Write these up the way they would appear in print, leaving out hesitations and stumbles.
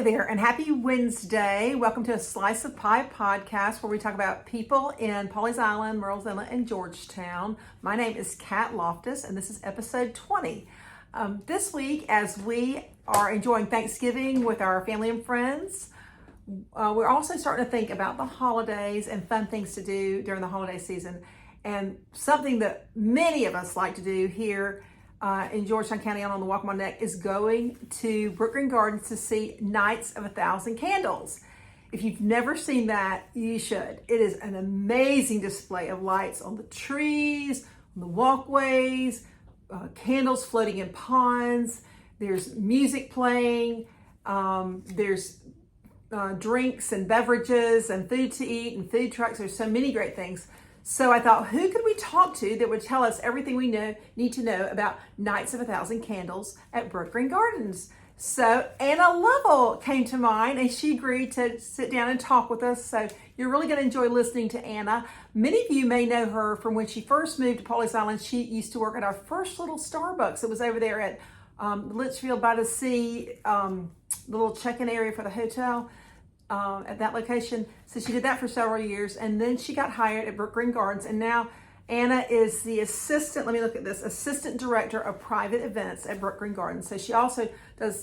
there, and happy Wednesday. Welcome to a Slice of Pie podcast where we talk about people in Pawleys Island, Murrells Inlet, and Georgetown. My name is Kat Loftus, and this is episode 20. This week, as we are enjoying Thanksgiving with our family and friends, we're also starting to think about the holidays and fun things to do during the holiday season. And something that many of us like to do here in Georgetown County on the Waccamaw Neck is going to Brookgreen Gardens to see Nights of 1,000 Candles. If you've never seen that, you should. It is an amazing display of lights on the trees, on the walkways, candles floating in ponds. There's music playing. There's drinks and beverages and food to eat and food trucks. There's so many great things. So I thought, who could we talk to that would tell us everything we need to know about Nights of 1,000 Candles at Brookgreen Gardens? So Anna Lovell came to mind, and she agreed to sit down and talk with us. So you're really going to enjoy listening to Anna. Many of you may know her from when she first moved to Pawleys Island. She used to work at our first little Starbucks. It was over there at Litchfield by the Sea, the little check-in area for the hotel. At that location. So she did that for several years, and then she got hired at Brookgreen Gardens, and now Anna is the assistant director of private events at Brookgreen Gardens. So she also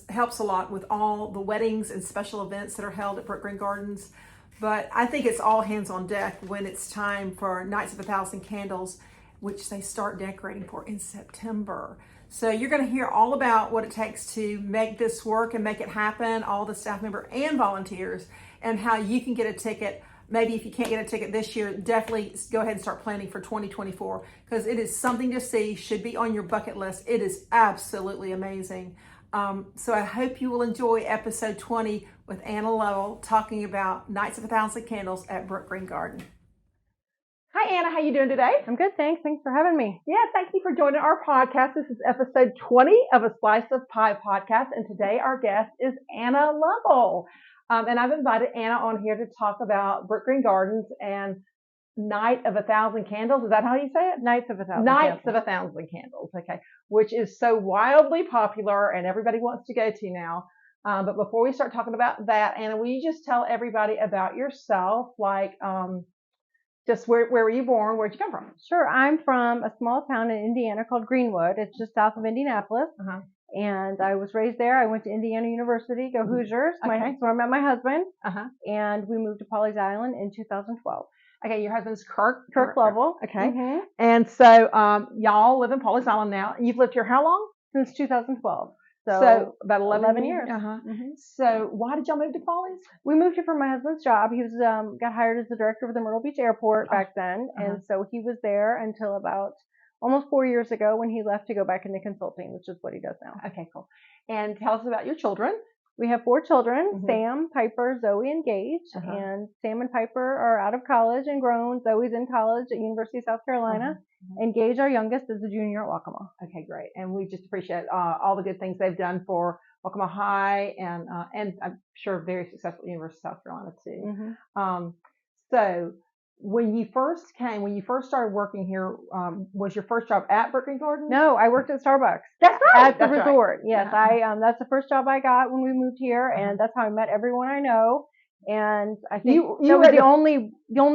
helps a lot with all the weddings and special events that are held at Brookgreen Gardens. But I think it's all hands on deck when it's time for Nights of 1,000 Candles, which they start decorating for in September. So you're going to hear all about what it takes to make this work and make it happen, all the staff member and volunteers, and how you can get a ticket. Maybe if you can't get a ticket this year, definitely go ahead and start planning for 2024, because it is something to see, should be on your bucket list. It is absolutely amazing. So I hope you will enjoy episode 20 with Anna Lovell talking about Nights of 1,000 Candles at Brookgreen Garden. Hi, Anna. How you doing today? I'm good, thanks. Thanks for having me. Yeah, thank you for joining our podcast. This is episode 20 of a Slice of Pie podcast, and today our guest is Anna Lovell. And I've invited Anna on here to talk about Brookgreen Gardens and Night of 1,000 Candles. Is that how you say it? Nights of 1,000 Nights Candles. of 1,000 Candles, okay, which is so wildly popular and everybody wants to go to now. But before we start talking about that, Anna, will you just tell everybody about yourself, like just where were you born? Where'd you come from? Sure. I'm from a small town in Indiana called Greenwood. It's just south of Indianapolis. Uh-huh. And I was raised there. I went to Indiana University, go Hoosiers. Okay. That's where I met my husband. Uh-huh. And we moved to Pawleys Island in 2012. Okay, your husband's Kirk Lovell. Okay. Mm-hmm. And so y'all live in Pawleys Island now. You've lived here how long? Since 2012. So about 11 years. Uh-huh. Mm-hmm. So why did y'all move to Pawleys? We moved here for my husband's job. He was got hired as the director of the Myrtle Beach Airport back then. Uh-huh. And so he was there until about almost 4 years ago when he left to go back into consulting, which is what he does now. Okay, cool. And tell us about your children. We have 4 children, Mm-hmm. Sam, Piper, Zoe, and Gage. Uh-huh. And Sam and Piper are out of college and grown. Zoe's in college at University of South Carolina. Uh-huh. And Gage, our youngest, is a junior at Waccamaw. Okay, great. And we just appreciate all the good things they've done for Waccamaw High and I'm sure very successful University of South Carolina too. Mm-hmm. So when you first started working here, was your first job at Brookgreen Gardens? No, I worked at Starbucks. That's right. At the resort. Right. Yes, Uh-huh. that's the first job I got when we moved here, and that's how I met everyone I know. And I think You that was had the only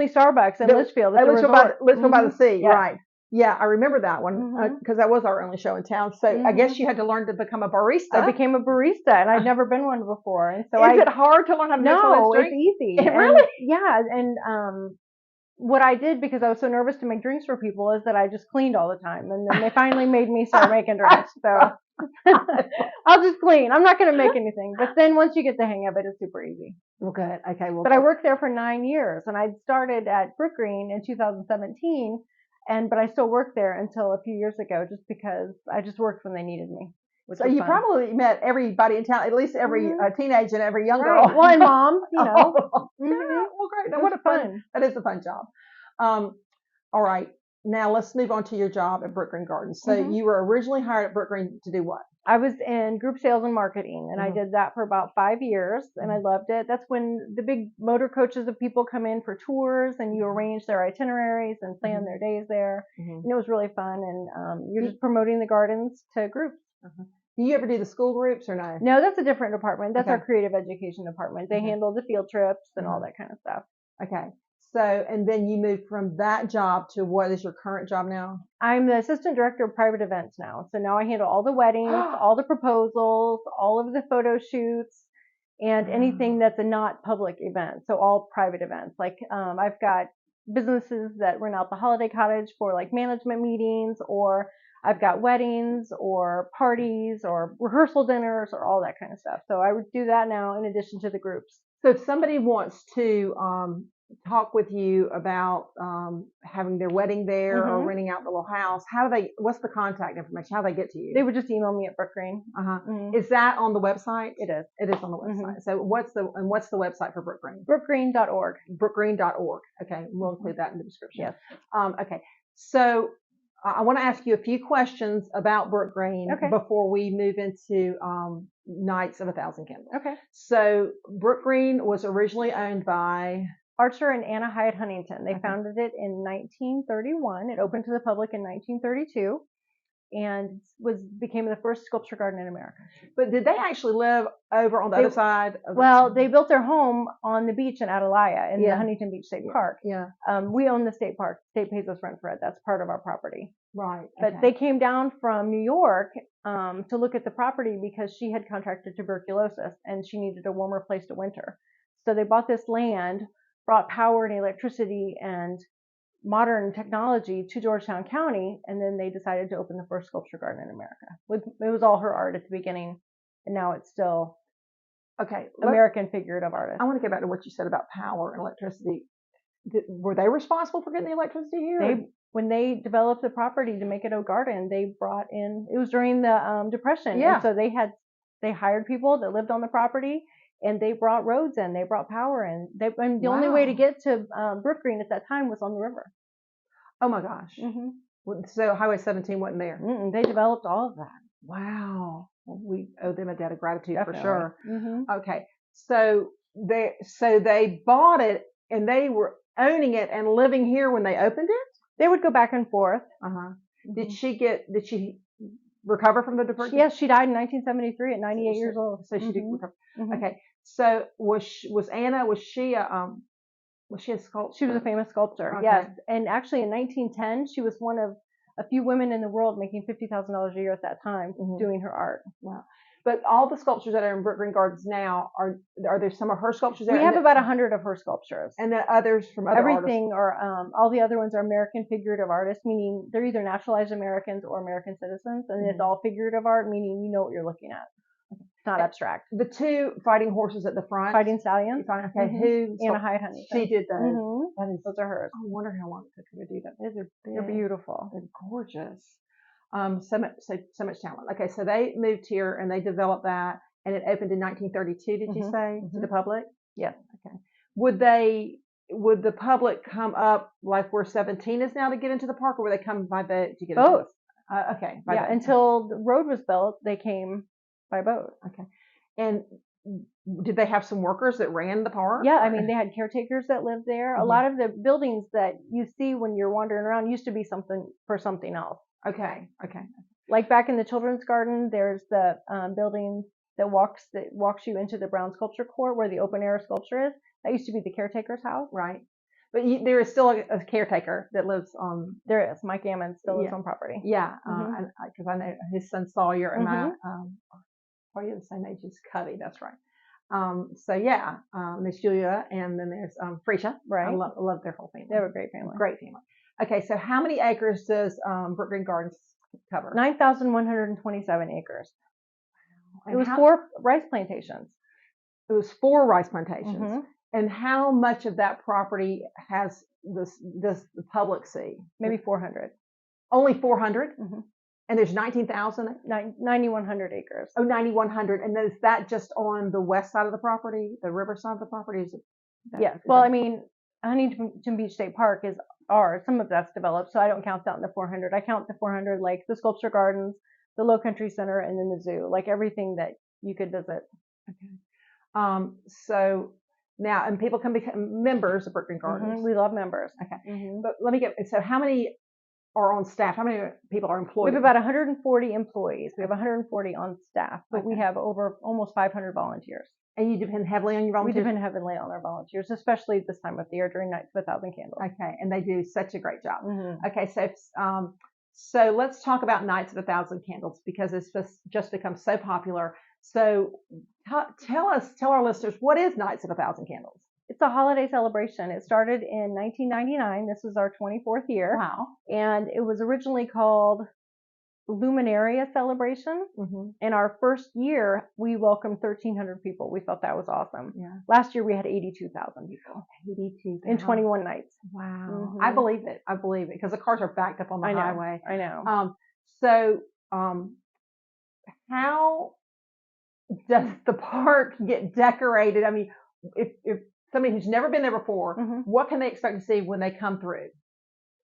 Starbucks in Litchfield. At the Litchfield by the Sea, Yes. right? Yeah, I remember that one because that was our only show in town. So I guess you had to learn to become a barista. I became a barista, and I'd never been one before. And so Is it hard to learn how to make all those it's drinks? easy. Really? Yeah, and what I did, because I was so nervous to make drinks for people, is that I just cleaned all the time, and then they finally made me start making drinks. So I'll just clean. I'm not going to make anything. But then once you get the hang of it, it's super easy. Well, good. Okay. Well, but I worked there for 9 years, and I started at Brookgreen in 2017, but I still worked there until a few years ago, just because I just worked when they needed me. So you probably met everybody in town, at least every teenage and every young girl. Right. Well, and mom, you know. Yeah, well, great. Now, what a fun. That is a fun job. All right. Now let's move on to your job at Brookgreen Gardens. So you were originally hired at Brookgreen to do what? I was in group sales and marketing, and I did that for about 5 years, and I loved it. That's when the big motor coaches of people come in for tours, and you arrange their itineraries and plan their days there. And it was really fun, and you're just promoting the gardens to groups. Do you ever do the school groups or no? No, that's a different department. That's our Okay. creative education department. They handle the field trips and all Mhm. that kind of stuff. Okay. So, and then you moved from that job to what is your current job now? I'm the assistant director of private events now. So now I handle all the weddings, all the proposals, all of the photo shoots, and anything that's a not public event. So all private events. Like I've got businesses that rent out the holiday cottage for like management meetings, or I've got weddings or parties or rehearsal dinners or all that kind of stuff. So I would do that now in addition to the groups. So if somebody wants to talk with you about having their wedding there or renting out the little house, what's the contact information? How do they get to you? They would just email me at Brookgreen. Is that on the website? It is. It is on the website. So what's the website for Brookgreen? Brookgreen.org. Brookgreen.org. Okay. We'll include that in the description. Yes. Okay. So I want to ask you a few questions about Brookgreen before we move into Nights of 1,000 Candles. Okay. So Brookgreen was originally owned by Archer and Anna Hyatt Huntington. They founded it in 1931. It opened to the public in 1932 and became the first sculpture garden in America. But did they actually live over on the other side? Well, they built their home on the beach in Atalaya in the Huntington Beach State Park. Yeah. We own the state park. State pays us rent for it. That's part of our property. Right. But they came down from New York to look at the property because she had contracted tuberculosis and she needed a warmer place to winter. So they bought this land, brought power and electricity and modern technology to Georgetown County, and then they decided to open the first sculpture garden in America. It was all her art at the beginning, and now it's still American figurative artist. I want to go back to what you said about power and electricity. Were they responsible for getting the electricity here? When they developed the property to make it a garden, they brought in. It was during the Depression, and so they hired people that lived on the property. And they brought roads in, they brought power in. And the only way to get to Brookgreen at that time was on the river. Oh my gosh. So Highway 17 wasn't there. They developed all of that. Wow. Well, we owe them a debt of gratitude for sure. Okay. So they bought it and they were owning it and living here when they opened it? They would go back and forth. Did she recover from the depression? Yes, she died in 1973 at 98 years old. So she did recover. Okay. So was she a sculptor? She was a famous sculptor. Yes. And actually in 1910, she was one of a few women in the world making $50,000 a year at that time doing her art. Wow. But all the sculptures that are in Brookgreen Gardens now are there some of her sculptures there? We have about 100 of her sculptures. And then others from other Everything artists. all the other ones are American figurative artists, meaning they're either naturalized Americans or American citizens, and it's all figurative art, meaning you know what you're looking at. It's not abstract. The two fighting horses at the front. Fighting stallions. Okay. Who? Anna Hyatt Huntington. She did those. Those are hers. I wonder how long it took her to do that. They're beautiful. They're gorgeous. So much talent. Okay, so they moved here and they developed that, and it opened in 1932. Did you say to the public? Yes. Okay. Would the public come up like where 17 is now to get into the park, or would they come by boat to get into both? Okay. By boat. Until the road was built, they came by boat. Okay. And did they have some workers that ran the park? Yeah, I mean, they had caretakers that lived there. A lot of the buildings that you see when you're wandering around used to be something for something else. Okay. Like back in the children's garden, there's the building that walks you into the Brown Sculpture Court where the open air sculpture is. That used to be the caretaker's house. Right. But there is still a caretaker that lives on. There is. Mike Ammon still lives on property. Yeah, because I know his son Sawyer and my. Are you the same age as Cuddy? That's right. So yeah, Miss Julia, and then there's Freesia. Right. I love their whole family. They have a great family. Great family. Okay, so how many acres does Brookgreen Gardens cover? 9,127 acres. Wow. It was 4 rice plantations. It was 4 rice plantations. And how much of that property does the public see? Maybe 400. Only 400? And there's 19,000? 9,100 acres. Oh, 9,100. And is that just on the west side of the property, the river side of the property? Yes. Well, I mean, Huntington Beach State Park is ours. Some of that's developed, so I don't count that in the 400. I count the 400 like the Sculpture Gardens, the Low Country Center, and then the zoo, like everything that you could visit. Okay. So now, and people can become members of Brookgreen Gardens. We love members. Okay. But let me get, so how many are on staff? How many people are We employed? have about 140 employees. We have 140 on staff, but we Okay. have over almost 500 volunteers. And you depend heavily on your We volunteers? depend heavily on our volunteers, especially this time of the year during Nights of 1,000 Candles. Okay, and they do such a great job. Mm-hmm. Okay, so let's talk about Nights of 1,000 Candles because it's just become so popular. So tell our listeners, what is Nights of 1,000 Candles? It's a holiday celebration. It started in 1999. This is our 24th year. Wow. And it was originally called Luminaria Celebration. Mm-hmm. In our first year, we welcomed 1,300 people. We thought that was awesome. Yeah. Last year, we had 82,000 people. 82,000. In 21 nights. Wow. Mm-hmm. I believe it because the cars are backed up on the highway. I know. How does the park get decorated? I mean, if somebody who's never been there before, Mm-hmm. what can they expect to see when they come through?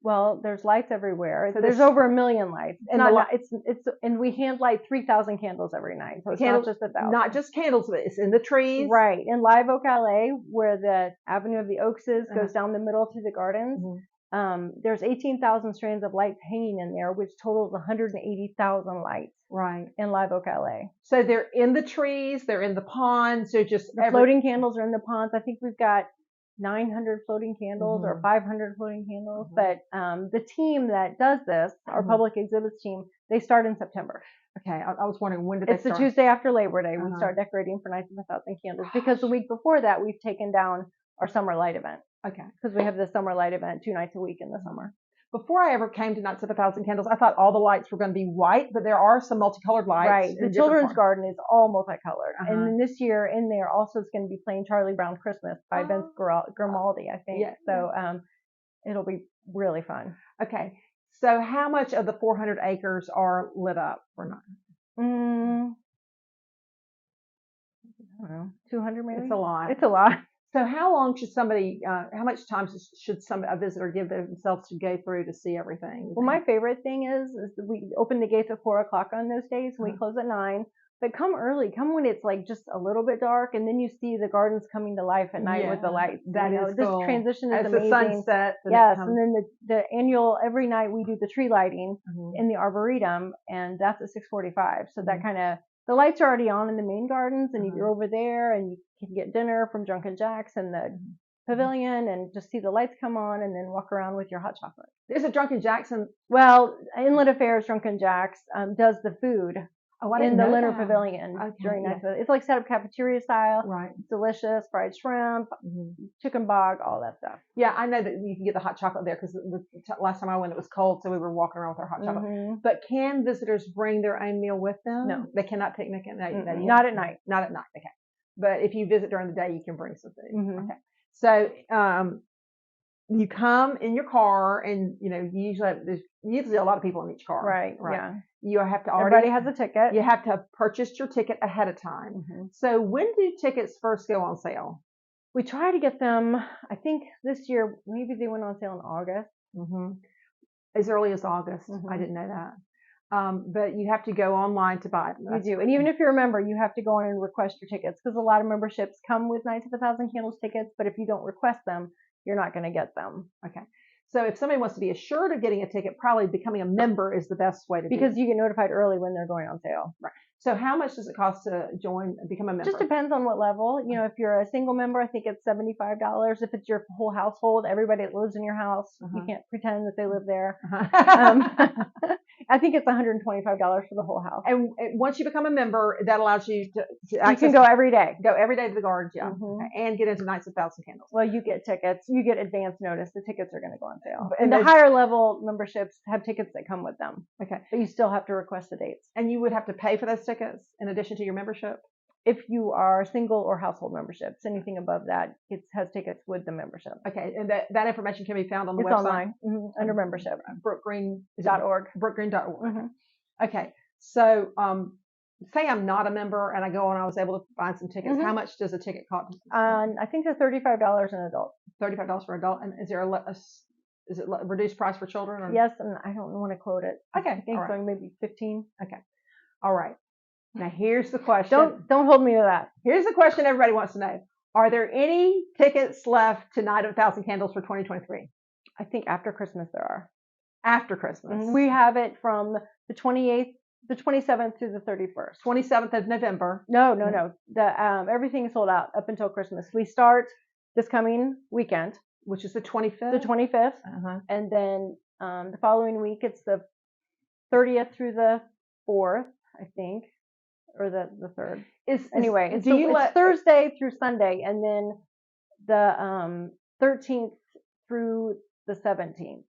Well, there's lights everywhere. So there's over 1 million lights. And we hand light 3,000 candles every night. So it's not just 1,000. Not just candles, but it's in the trees. Right. In Live Oak LA, where the Avenue of the Oaks goes down the middle to the gardens. Mm-hmm. There's 18,000 strands of lights hanging in there, which totals 180,000 lights. Right. In Live Oak LA. So they're in the trees, they're in the ponds, they're just floating candles are in the ponds. I think we've got 900 floating candles mm-hmm. or 500 floating candles. Mm-hmm. But the team that does this, our mm-hmm. public exhibits team, they start in September. Okay, I was wondering when did they start? It's the Tuesday after Labor Day. We start decorating for Nights of 1,000 Candles because the week before that we've taken down our summer light event. Okay. Because we have the summer light event 2 nights a week in the summer. Before I ever came to Nights of 1,000 Candles, I thought all the lights were going to be white, but there are some multicolored lights. Right. The children's garden is all multicolored. Uh-huh. And then this year in there also is going to be playing Charlie Brown Christmas by Vince Grimaldi, I think. Yeah. So it'll be really fun. Okay. So how much of the 400 acres are lit up for night? I don't know. 200 maybe? It's a lot. It's a lot. So how long should how much time should a visitor give themselves to go through to see everything? Well, my favorite thing is we open the gates at 4 o'clock on those days and we close at 9. But come early. Come when it's like just a little bit dark, and then you see the gardens coming to life at night with the lights. That is this cool. transition is As amazing. the sunset. Yes, and then the annual every night we do the tree lighting mm-hmm. in the arboretum, and that's at 6:45. So that kind of the lights are already on in the main gardens, and you're over there, and you can get dinner from Drunken Jack's and the pavilion, and just see the lights come on, and then walk around with your hot chocolate. There's a Drunken Jack's. Well, Inlet Affairs Drunken Jack's does the food in the Leonard Pavilion during night. It's like set up cafeteria style. Right. It's delicious, fried shrimp, chicken bog, all that stuff. Yeah, I know that you can get the hot chocolate there because last time I went it was cold, so we were walking around with our hot chocolate. Mm-hmm. But can visitors bring their own meal with them? No. They cannot picnic at night. Not at night. Not at night, okay. But if you visit during the day, you can bring some food. Mm-hmm. Okay. So you come in your car, and there's usually a lot of people in each car. Right. Yeah. You have to everybody has a ticket. You have to have purchased your ticket ahead of time. Mm-hmm. So when do tickets first go on sale? We try to get them. I think this year maybe they went on sale in August. Mm-hmm. As early as August. Mm-hmm. I didn't know that. But you have to go online to buy them. You do. And even if you're a member, you have to go on and request your tickets because a lot of memberships come with Nights of 1,000 Candles tickets. But if you don't request them, you're not going to get them. Okay. So if somebody wants to be assured of getting a ticket, probably becoming a member is the best way to do it. Because you get notified early when they're going on sale. Right. So how much does it cost to become a member? Just depends on what level. If you're a single member, I think it's $75. If it's your whole household, everybody that lives in your house, you can't pretend that they live there. I think it's $125 for the whole house. And once you become a member, that allows you to access. You can go every day. Go every day to the gardens, yeah. Mm-hmm. And get into Nights of 1,000 Candles. Well, you get tickets. You get advance notice. The tickets are going to go on sale. And the higher level memberships have tickets that come with them. Okay. But you still have to request the dates. And you would have to pay for those tickets in addition to your membership? If you are single or household memberships, anything above that has tickets with the membership. Okay, and that information can be found on the website? It's online, under membership. Brookgreen.org. Brookgreen.org. Mm-hmm. Okay, so say I'm not a member and I go and I was able to find some tickets. How much does a ticket cost? I think they're $35 an adult. $35 for adult, and is there is it a reduced price for children? Or? Yes, and I don't want to quote it. Okay, I think so, maybe 15. Okay, all right. Now here's the question. Don't hold me to that. Here's the question everybody wants to know. Are there any tickets left to Night of 1,000 Candles for 2023? I think after Christmas there are. After Christmas. We have it from the 28th, the 27th through the 31st. 27th of November. No. The everything is sold out up until Christmas. We start this coming weekend, which is the 25th. the 25th, and then the following week it's the 30th through the 4th, I think, or the 3rd. It's Thursday through Sunday, and then the 13th through the 17th.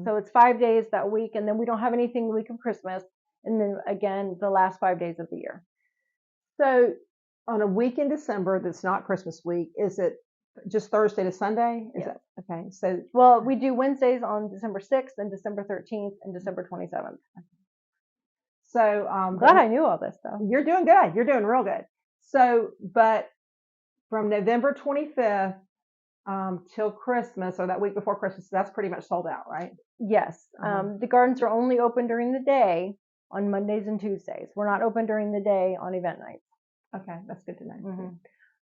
So it's 5 days that week, and then we don't have anything the week of Christmas, and then again the last 5 days of the year. So on a week in December that's not Christmas week, is it just Thursday to Sunday? Is Yes. it okay? So we do Wednesdays on December 6th and December 13th and December 27th. So glad I knew all this though. You're doing good. You're doing real good. So, but from November 25th till Christmas, or that week before Christmas, that's pretty much sold out, right? Yes. The gardens are only open during the day on Mondays and Tuesdays. We're not open during the day on event nights. Okay, that's good to know.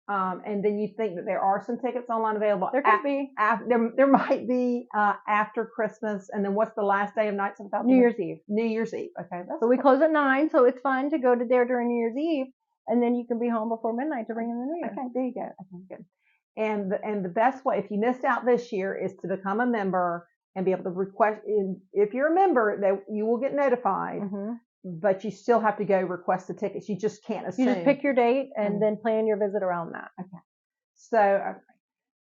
And then you think that there are some tickets online available? There could be. There might be after Christmas, and then what's the last day of Nights of Thousand? New Year's Eve. New Year's Eve. Okay. So we close at 9, so it's fun to go to there during New Year's Eve, and then you can be home before midnight to bring in the New Year. Okay, there you go. Okay, good. And the best way, if you missed out this year, is to become a member and be able to request. If you're a member, that you will get notified. But you still have to go request the tickets. You just can't assume. You just pick your date and then plan your visit around that. Okay. So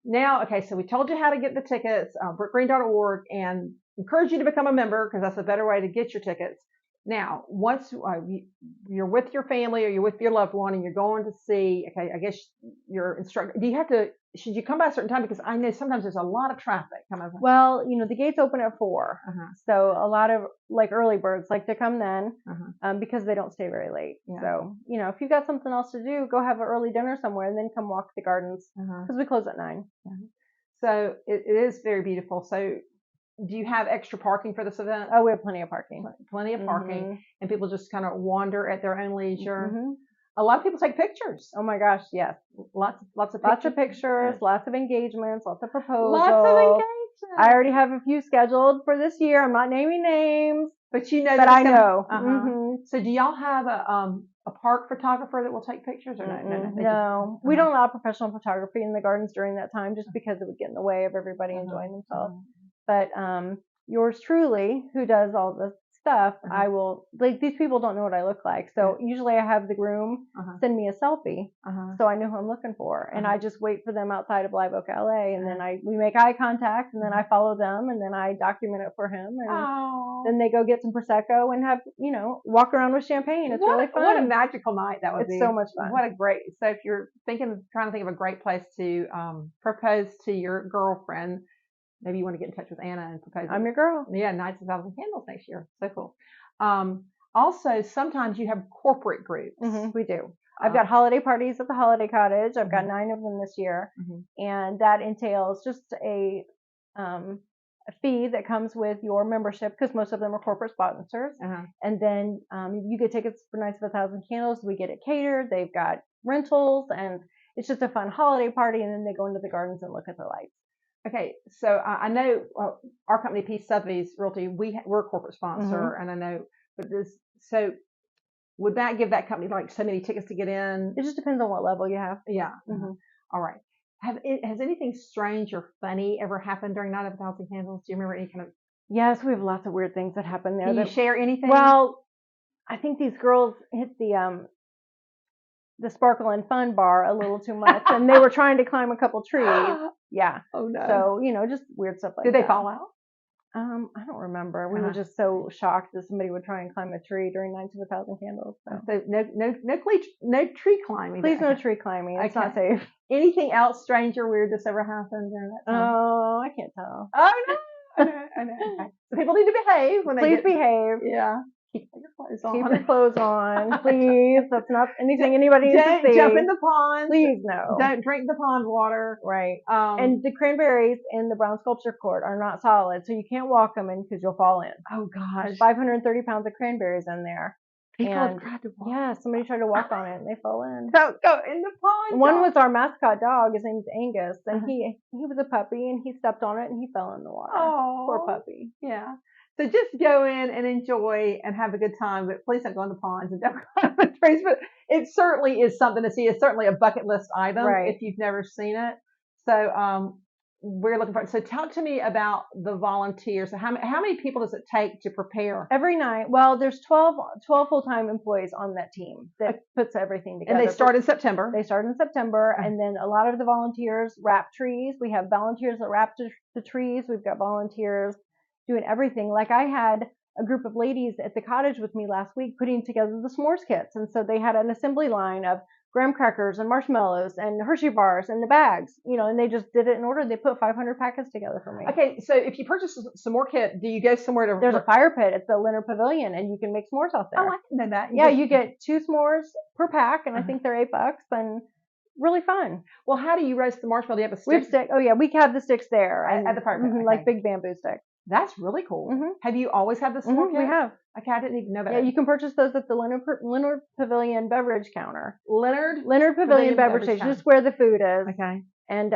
now, so we told you how to get the tickets, brookgreen.org, and encourage you to become a member because that's a better way to get your tickets. Now, once you're with your family or you're with your loved one and you're going to see, I guess your instructor, should you come by a certain time? Because I know sometimes there's a lot of traffic coming. Well, the gates open at 4. So a lot of early birds like to come then because they don't stay very late. Yeah. So, if you've got something else to do, go have an early dinner somewhere and then come walk the gardens because we close at 9. So it is very beautiful. So do you have extra parking for this event? Oh, we have plenty of parking. Plenty of parking. And people just kind of wander at their own leisure. A lot of people take pictures. Oh my gosh, yes. Lots of pictures, lots of engagements, lots of proposals. Lots of engagements. I already have a few scheduled for this year. I'm not naming names, but I know. So do y'all have a park photographer that will take pictures or no? No. We don't allow professional photography in the gardens during that time just because it would get in the way of everybody enjoying themselves. But yours truly, who does all this stuff, I will, these people don't know what I look like. So usually I have the groom send me a selfie so I know who I'm looking for. And I just wait for them outside of Live Oak, LA. And then we make eye contact and then I follow them and then I document it for him. And then they go get some Prosecco and have, walk around with champagne. It's really fun. What a magical night that would be. It's so much fun. So if you're trying to think of a great place to propose to your girlfriend, maybe you want to get in touch with Anna and propose. I'm your girl. Yeah, Nights of Thousand Candles next year. So cool. Also, sometimes you have corporate groups. We do. I've got holiday parties at the Holiday Cottage. I've got 9 of them this year. And that entails just a fee that comes with your membership because most of them are corporate sponsors. And then you get tickets for Nights of 1,000 Candles. We get it catered. They've got rentals and it's just a fun holiday party. And then they go into the gardens and look at the lights. Okay, so I know our company, Peace Sotheby's Realty, we're a corporate sponsor, and I know, so would that give that company so many tickets to get in? It just depends on what level you have. Yeah. All right. Has anything strange or funny ever happened during Night of 1,000 Candles? Do you remember any kind of? Yes, we have lots of weird things that happen there. Can you share anything? Well, I think these girls hit the Sparkle and Fun bar a little too much, and they were trying to climb a couple trees. Yeah. Oh no. So just weird stuff like that. Did they fall out? I don't remember. We were just so shocked that somebody would try and climb a tree during Nights of 1,000 Candles. So no tree climbing. Please, no tree climbing. It's not safe. Anything else strange or weird that's ever happened during that time? Oh, I can't tell. Oh no. I know. Okay. So people need to behave when they behave. Yeah. Keep your clothes on. Keep your clothes on, please. That's not anything anybody needs to see. Don't jump in the pond. Please, no. Don't drink the pond water. Right. And the cranberries in the Brown Sculpture Court are not solid, so you can't walk them in because you'll fall in. Oh, gosh. There's 530 pounds of cranberries in there. People have tried to walk. Yeah, somebody tried to walk on it and they fell in. Don't go in the pond. One was our mascot dog. His name's Angus, and he was a puppy, and he stepped on it and he fell in the water. Oh, poor puppy. Yeah. So just go in and enjoy and have a good time, but please don't go in the ponds and don't go in the trees. But it certainly is something to see. It's certainly a bucket list item Right. if you've never seen it. So we're looking for it. So talk to me about the volunteers. How many people does it take to prepare? Every night. Well, there's 12 full-time employees on that team that puts everything together. And they start in September. They start in September, and then a lot of the volunteers wrap trees. We have volunteers that wrap the trees. We've got volunteers doing everything. Like I had a group of ladies at the cottage with me last week putting together the s'mores kits. And so they had an assembly line of graham crackers and marshmallows and Hershey bars and the bags, and they just did it in order. They put 500 packets together for me. Okay, so if you purchase some more kit, do you go somewhere to? There's a fire pit at the Leonard Pavilion, and you can make s'mores out there. Oh, I didn't know that. You get 2 s'mores per pack, and I think they're $8, and really fun. Well, how do you roast the marshmallow? Do you have a stick? We have stick. Oh yeah, we have the sticks there at the fire pit, okay. like big bamboo sticks. That's really cool. Mm-hmm. Have you always had the s'more kit? We have. Okay, I didn't even know that. Yeah, you can purchase those at the Leonard Pavilion beverage counter. Leonard Pavilion beverage station, just where the food is. Okay. And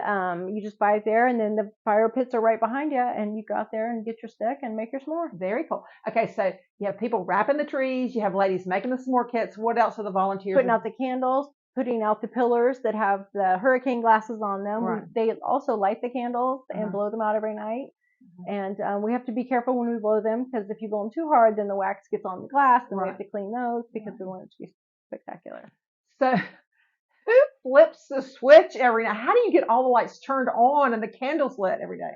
you just buy it there, and then the fire pits are right behind you, and you go out there and get your stick and make your s'more. Very cool. Okay, so you have people wrapping the trees, you have ladies making the s'more kits. What else are the volunteers? Putting out the candles, putting out the pillars that have the hurricane glasses on them. Right. They also light the candles and blow them out every night. And we have to be careful when we blow them, because if you blow them too hard, then the wax gets on the glass, and we have to clean those because we want it to be spectacular. So who flips the switch every night? How do you get all the lights turned on and the candles lit every day?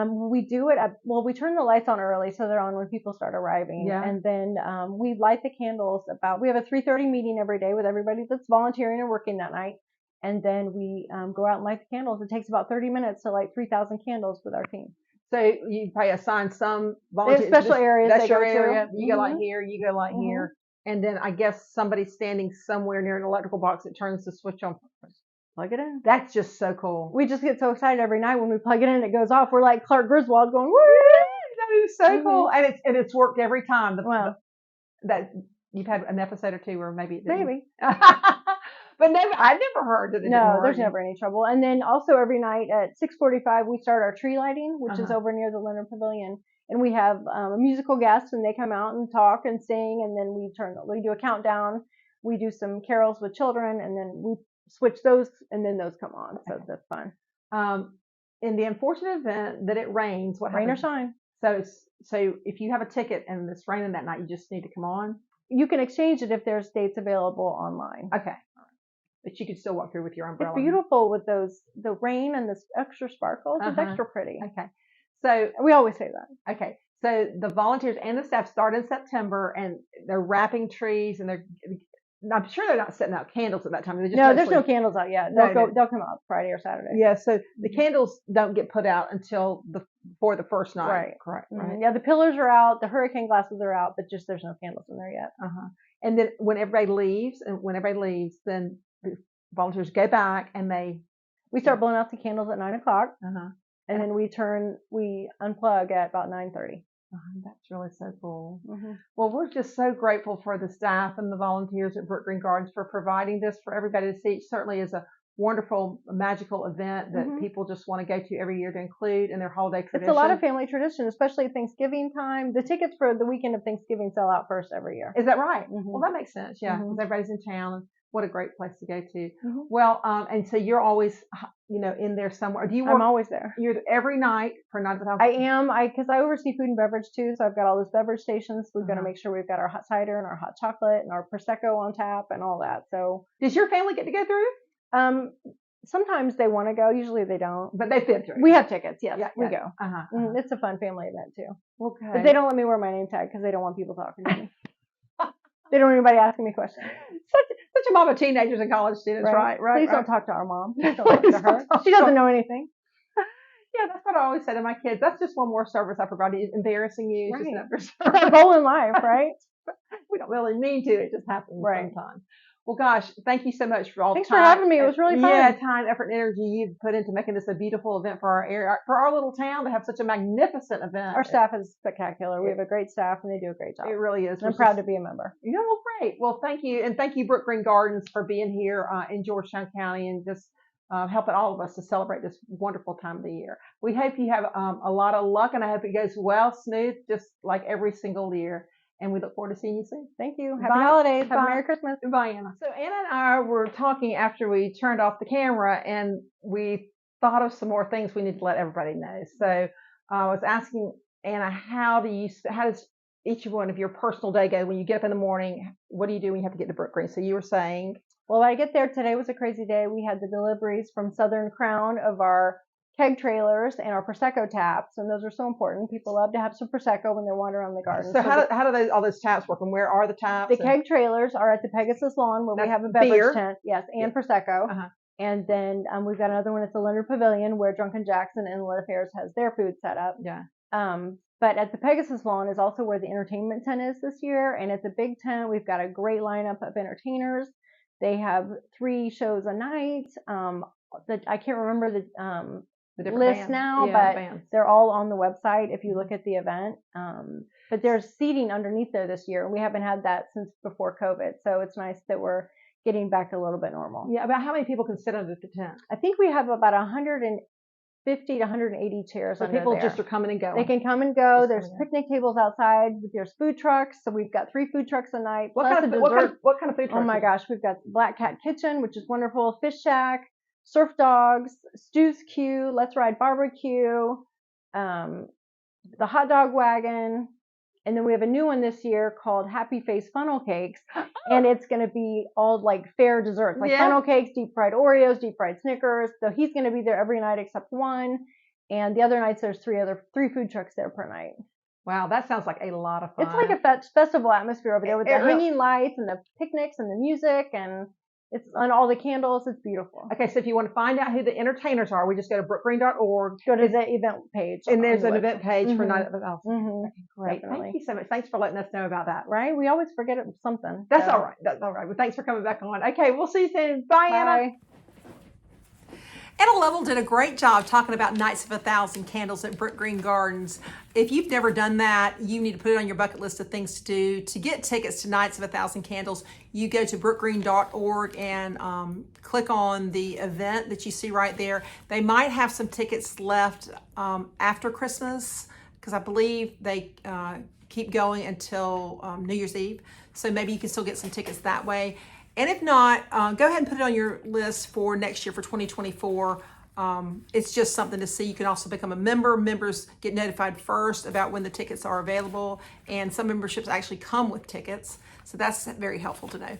We do it we turn the lights on early so they're on when people start arriving. Yeah. And then we light the candles we have a 3:30 meeting every day with everybody that's volunteering and working that night. And then we go out and light the candles. It takes about 30 minutes to light 3,000 candles with our team. So you probably assign some volunteers. They have special areas. That's your go area. To. You go light here, you go light here. And then I guess somebody's standing somewhere near an electrical box that turns the switch on. Plug it in. That's just so cool. We just get so excited every night when we plug it in and it goes off. We're like Clark Griswold going, woo! That is so cool. And it's worked every time. That you've had an episode or two where maybe it didn't. Maybe. But no, I never heard that it didn't work. There's never any trouble. And then also every night at 6:45 we start our tree lighting, which is over near the Leonard Pavilion. And we have a musical guest, and they come out and talk and sing, and then we do a countdown. We do some carols with children, and then we switch those, and then those come on. So that's fun. In the unfortunate event that it rains, what happens? Rain or shine. So if you have a ticket and it's raining that night, you just need to come on? You can exchange it if there's dates available online. Okay. But you could still walk through with your umbrella. It's beautiful with the rain and the extra sparkles. It's extra pretty. Okay. So we always say that. Okay. So the volunteers and the staff start in September, and they're wrapping trees, and I'm sure they're not setting out candles at that time. There's no candles out yet. They'll come out Friday or Saturday. Yeah. So the candles don't get put out until before the first night. Right. Correct. Mm-hmm. Right. Yeah. The pillars are out. The hurricane glasses are out, but there's no candles in there yet. And then when everybody leaves, then the volunteers go back and we start blowing out the candles at 9:00, and then we unplug at about 9:30. That's really so cool. Well, we're just so grateful for the staff and the volunteers at Brookgreen Gardens for providing this for everybody to see. It certainly is a wonderful, magical event that people just want to go to every year to include in their holiday tradition. It's a lot of family tradition, especially at Thanksgiving time. The tickets for the weekend of Thanksgiving sell out first every year. Is that right? Well, that makes sense. Yeah, because everybody's in town, and what a great place to go to. Well, and so you're always, in there somewhere. Do you work? I'm always there. You're every night for 9 to 5. I am. Because I oversee food and beverage too, so I've got all those beverage stations. We've got to make sure we've got our hot cider and our hot chocolate and our prosecco on tap and all that. So, does your family get to go through? Sometimes they want to go. Usually they don't. But they fit through. We have tickets. Yes, yeah, we go. It's a fun family event too. Okay. But they don't let me wear my name tag because they don't want people talking to me. They don't want anybody asking me questions. Such a mom of teenagers and college students, right? Please don't talk to our mom. Please don't talk to her. She doesn't know anything. Yeah, that's what I always say to my kids. That's just one more service I provide. Embarrassing you. Right. It's just our goal in life, right? We don't really mean to. It just happens sometimes. Well, gosh, thank you so much for all the time. Thanks for having me. It was really fun. Yeah, time, effort, and energy you've put into making this a beautiful event for our area, for our little town to have such a magnificent event. Our staff is spectacular. We have a great staff, and they do a great job. It really is. I'm proud to be a member. Well, great. Well, thank you. And thank you, Brookgreen Gardens, for being here in Georgetown County and just helping all of us to celebrate this wonderful time of the year. We hope you have a lot of luck, and I hope it goes well, smooth, just like every single year. And we look forward to seeing you soon. Thank you. Happy Bye. holidays. Have Bye. a Merry Christmas. Bye, Anna. So Anna and I were talking after we turned off the camera, and we thought of some more things we need to let everybody know. So I was asking Anna, how does each one of your personal day go when you get up in the morning? What do you do when you have to get to Brookgreen? So you were saying, well, I get there. Today was a crazy day. We had the deliveries from Southern Crown of our keg trailers and our Prosecco taps, and those are so important. People love to have some Prosecco when they're wandering around the garden. So how do all those taps work, and where are the taps? The keg trailers are at the Pegasus Lawn, where we have a beverage tent, yes, and Prosecco. Uh-huh. And then we've got another one at the Leonard Pavilion, where Drunken Jackson and Inlet Affairs has their food set up. Yeah. But at the Pegasus Lawn is also where the entertainment tent is this year, and it's a big tent. We've got a great lineup of entertainers. They have 3 shows a night. I can't remember the list bands. now, but they're all on the website if you look at the event. But there's seating underneath there this year. We haven't had that since before COVID, so it's nice that we're getting back a little bit normal. Yeah, about how many people can sit under the tent? I think we have about 150 to 180 chairs. So people just are coming and going. They can come and go. There's picnic tables outside. There's food trucks. So we've got 3 food trucks a night. What kind of food trucks? Oh my gosh, we've got Black Cat Kitchen, which is wonderful. Fish Shack, Surf Dogs, Stu's Q, Let's Ride Barbecue, the Hot Dog Wagon, and then we have a new one this year called Happy Face Funnel Cakes, and it's going to be all like fair desserts, like funnel cakes, deep fried Oreos, deep fried Snickers. So he's going to be there every night except one, and the other nights there's 3 food trucks there per night. Wow, that sounds like a lot of fun. It's like a festival atmosphere over there with the hanging lights and the picnics and the music and all the candles. It's beautiful. Okay, so if you want to find out who the entertainers are, we just go to brookgreen.org. Go to the event page. And there's an event page for Night of the Elves. Okay, great. Thank you so much. Thanks for letting us know about that. Right? We always forget something. That's all right. That's all right. Well, thanks for coming back on. Okay, we'll see you soon. Bye, Anna. Anna Lovell did a great job talking about Nights of 1,000 Candles at Brookgreen Gardens. If you've never done that, you need to put it on your bucket list of things to do. To get tickets to Nights of 1,000 Candles, you go to brookgreen.org and click on the event that you see right there. They might have some tickets left after Christmas, because I believe they keep going until New Year's Eve. So maybe you can still get some tickets that way. And if not, go ahead and put it on your list for next year, for 2024. It's just something to see. You can also become a member. Members get notified first about when the tickets are available, and some memberships actually come with tickets. So that's very helpful to know.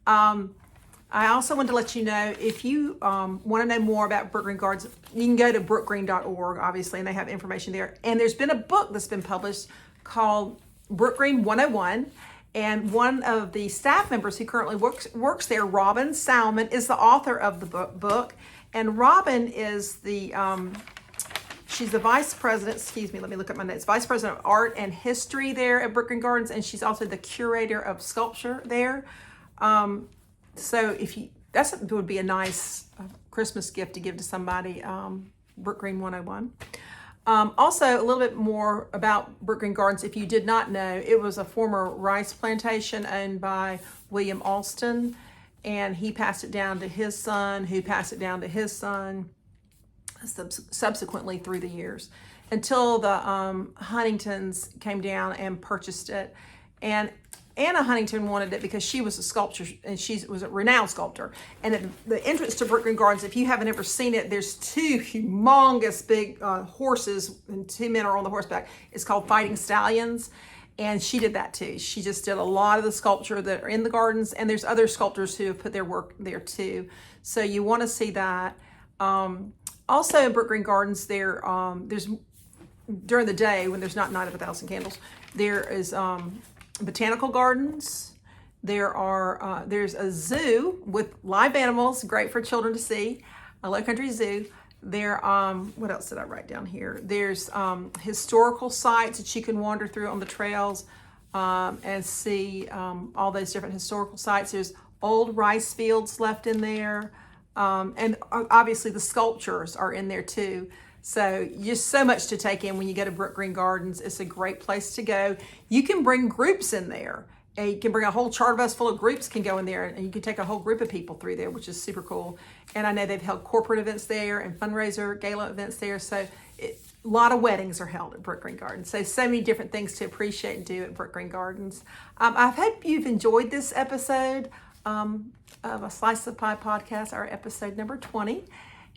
I also wanted to let you know, if you want to know more about Brookgreen Gardens, you can go to brookgreen.org, obviously, and they have information there. And there's been a book that's been published called Brookgreen 101. And one of the staff members who currently works there, Robin Salmon, is the author of the book. And Robin is she's the vice president, let me look at my notes, vice president of art and history there at Brookgreen Gardens, and she's also the curator of sculpture there. So that would be a nice Christmas gift to give to somebody, Brookgreen 101. Also, a little bit more about Brookgreen Gardens. If you did not know, it was a former rice plantation owned by William Alston, and he passed it down to his son, who passed it down to his son, subsequently through the years, until the Huntingtons came down and purchased it. And Anna Huntington wanted it because she was a sculptor, and she was a renowned sculptor. And at the entrance to Brookgreen Gardens, if you haven't ever seen it, there's 2 humongous big horses, and 2 men are on the horseback. It's called Fighting Stallions, and she did that too. She just did a lot of the sculpture that are in the gardens, and there's other sculptors who have put their work there too. So you want to see that. Also in Brookgreen Gardens, there's during the day when there's not Night of 1,000 Candles, there is botanical gardens. There's a zoo with live animals, great for children to see, a low country zoo. What else did I write down here? There's historical sites that you can wander through on the trails and see all those different historical sites. There's old rice fields left in there, and obviously the sculptures are in there too. So just so much to take in when you go to Brookgreen Gardens. It's a great place to go. You can bring groups in there And you can bring a whole charter bus full of groups can go in there, and you can take a whole group of people through there, which is super cool. And I know they've held corporate events there and fundraiser gala events there. So a lot of weddings are held at Brookgreen Gardens. So many different things to appreciate and do at Brookgreen Gardens. I hope you've enjoyed this episode of A Slice of Pie podcast, our episode number 20.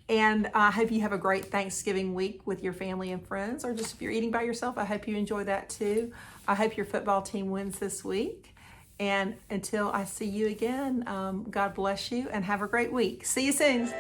And I hope you have a great Thanksgiving week with your family and friends, or just if you're eating by yourself, I hope you enjoy that too. I hope your football team wins this week. And until I see you again, God bless you and have a great week. See you soon.